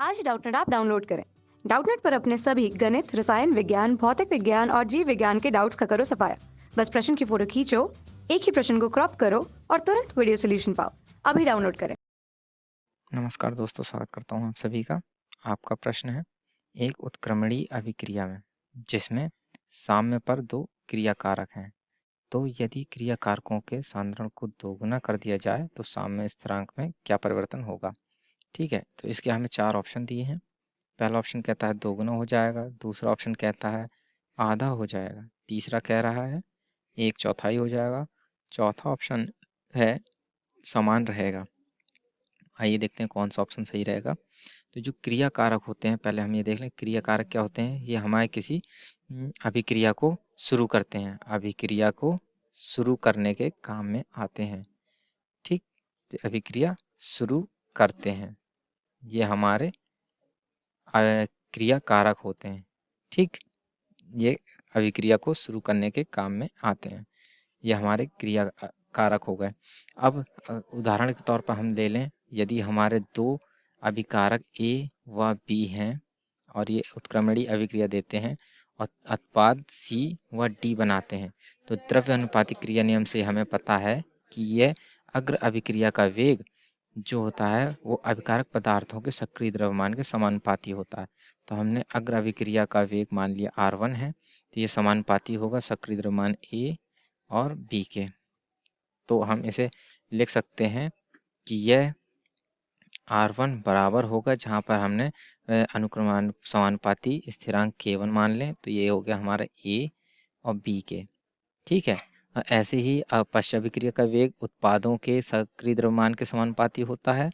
आज डाउटनेट आप डाउनलोड करें। डाउटनेट पर अपने सभी गणित, रसायन विज्ञान, भौतिक विज्ञान और जीव विज्ञान के डाउट्स का करो सफाया। बस प्रश्न की फोटो खींचो, एक ही प्रश्न को क्रॉप करो और तुरंत वीडियो सोल्यूशन पाओ। अभी डाउनलोड करें। नमस्कार दोस्तों, स्वागत करता हूँ आप सभी का। आपका प्रश्न है, एक उत्क्रमणीय अभिक्रिया में जिसमें साम्य पर दो क्रिया कारक हैं, तो यदि क्रिया कारकों के सांद्रण को दोगुना कर दिया जाए तो साम्य स्थिरांक में क्या परिवर्तन होगा। ठीक है, तो इसके हमें चार ऑप्शन दिए हैं। पहला ऑप्शन कहता है दोगुना हो जाएगा, दूसरा ऑप्शन कहता है आधा हो जाएगा, तीसरा कह रहा है एक चौथाई हो जाएगा, चौथा ऑप्शन है समान रहेगा। आइए देखते हैं कौन सा ऑप्शन सही रहेगा। तो जो क्रिया कारक होते हैं, पहले हम ये देख लें क्रिया कारक क्या होते हैं। ये हमारे किसी अभिक्रिया को शुरू करते हैं, अभिक्रिया को शुरू करने के काम में आते हैं। ठीक, तो अभिक्रिया शुरू करते हैं, ये हमारे क्रिया कारक होते हैं। ठीक, ये अभिक्रिया को शुरू करने के काम में आते हैं, ये हमारे क्रिया कारक हो गए। अब उदाहरण के तौर पर हम ले लें, यदि हमारे दो अभिकारक ए व बी हैं और ये उत्क्रमणीय अभिक्रिया देते हैं और उत्पाद सी व डी बनाते हैं, तो द्रव्य अनुपातिक क्रिया नियम से हमें पता है कि यह अग्र अभिक्रिया का वेग जो होता है वो अभिकारक पदार्थों के सक्रिय द्रव्यमान के समानुपाती होता है। तो हमने अग्र अभिक्रिया का वेग मान लिया R1 है, तो ये समानुपाती होगा सक्रिय द्रव्यमान ए और बी के। तो हम इसे लिख सकते हैं कि यह R1 बराबर होगा, जहाँ पर हमने अनुक्रमान समानुपाती स्थिरांक K1 मान लें, तो ये हो गया हमारा ए और बी के। ठीक है, ऐसे ही पश्च अभिक्रिया का वेग उत्पादों के सक्रिय द्रव्यमान के समानुपाती होता है,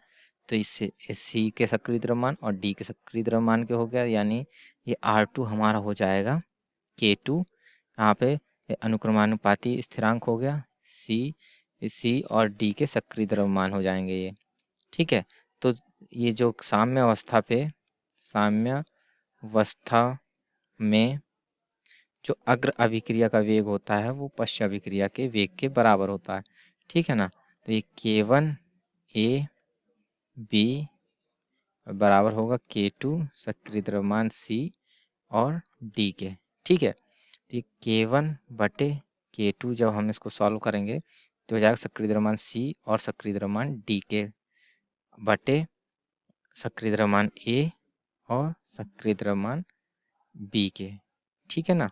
तो इससे सी के सक्रिय द्रव्यमान और डी के सक्रिय द्रव्यमान के हो गया, यानी ये R2 हमारा हो जाएगा K2। यहाँ पे अनुक्रमानुपाती स्थिरांक हो गया सी और डी के सक्रिय द्रव्यमान हो जाएंगे ये। ठीक है, तो ये जो साम्य अवस्था में जो अग्र अभिक्रिया का वेग होता है वो पश्च अभिक्रिया के वेग के बराबर होता है। ठीक है ना, तो ये K1 ए बी बराबर होगा K2 सक्रिय द्रव्यमान सी और डी के। ठीक है, तो ये K1 बटे K2 जब हम इसको सॉल्व करेंगे तो हो जाएगा सक्रिय द्रव्यमान सी और सक्रिय द्रव्यमान डी के बटे सक्रिय द्रव्यमान ए और सक्रिय द्रव्यमान बी के। ठीक है ना,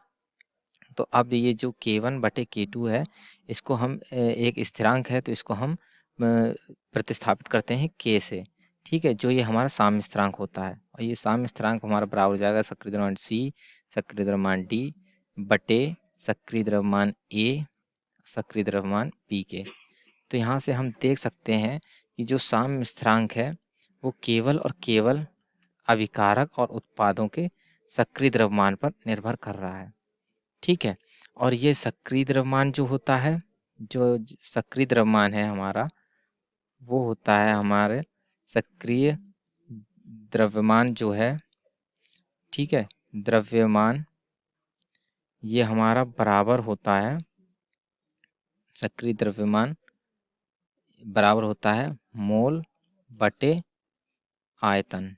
तो अब ये जो K1 बटे K2 है, इसको हम एक स्थिरांक है तो इसको हम प्रतिस्थापित करते हैं K से। ठीक है, जो ये हमारा साम्य स्थिरांक होता है, और ये साम्य स्थिरांक हमारा बराबर हो जाएगा सक्रिय द्रव्यमान सी सक्रिय द्रव्यमान डी बटे सक्रिय द्रव्यमान ए सक्रिय द्रव्यमान बी के। तो यहाँ से हम देख सकते हैं कि जो साम्य स्थिरांक है वो केवल और केवल अभिकारक और उत्पादों के सक्रिय द्रव्यमान पर निर्भर कर रहा है। ठीक है, और ये सक्रिय द्रव्यमान जो होता है, जो सक्रिय द्रव्यमान है हमारा, वो होता है हमारे सक्रिय द्रव्यमान जो है, ठीक है, द्रव्यमान ये हमारा बराबर होता है, सक्रिय द्रव्यमान बराबर होता है मोल बटे आयतन।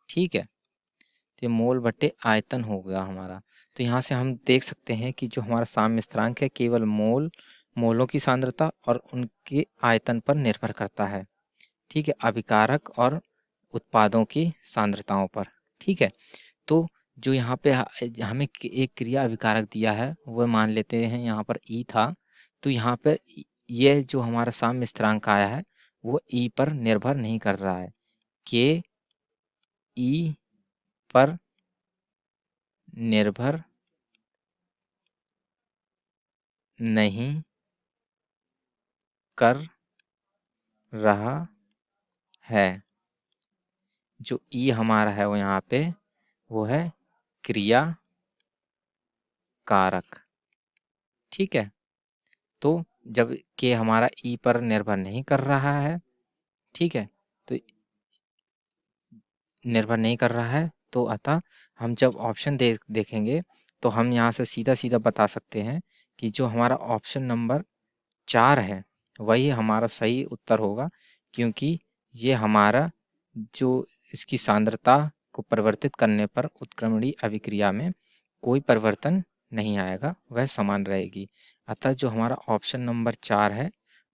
ठीक है, तो ये मोल बटे आयतन हो गया हमारा। तो यहाँ से हम देख सकते हैं कि जो हमारा साम्य स्थिरांक है केवल मोलों की सांद्रता और उनके आयतन पर निर्भर करता है। ठीक है, अभिकारक और उत्पादों की सांद्रताओं पर। ठीक है, तो जो यहाँ पे हमें एक क्रिया अभिकारक दिया है वो मान लेते हैं यहाँ पर ई था, तो यहाँ पर ये जो हमारा साम्य स्थिरांक आया है वो ई पर निर्भर नहीं कर रहा है, के ई पर निर्भर नहीं कर रहा है। जो ई हमारा है वो यहाँ पे वो है क्रिया कारक। ठीक है, तो जब के हमारा ई पर निर्भर नहीं कर रहा है, ठीक है, तो निर्भर नहीं कर रहा है, तो अतः हम जब ऑप्शन देखेंगे तो हम यहाँ से सीधा सीधा बता सकते हैं कि जो हमारा ऑप्शन नंबर 4 है वही हमारा सही उत्तर होगा, क्योंकि ये हमारा जो इसकी सांद्रता को परिवर्तित करने पर उत्क्रमणीय अभिक्रिया में कोई परिवर्तन नहीं आएगा, वह समान रहेगी। अतः जो हमारा ऑप्शन नंबर 4 है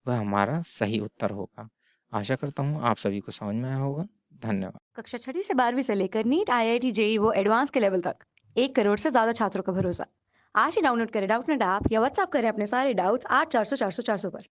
वह हमारा सही उत्तर होगा। आशा करता हूँ आप सभी को समझ में आया होगा। धन्यवाद। कक्षा 6वीं से 12वीं से लेकर नीट, IIT, जेईई वो एडवांस के लेवल तक 1 करोड़ से ज्यादा छात्रों का भरोसा। आज ही डाउनलोड करें डाउटनेट ऐप या व्हाट्सएप करें अपने सारे डाउट्स 8400 400 400 पर।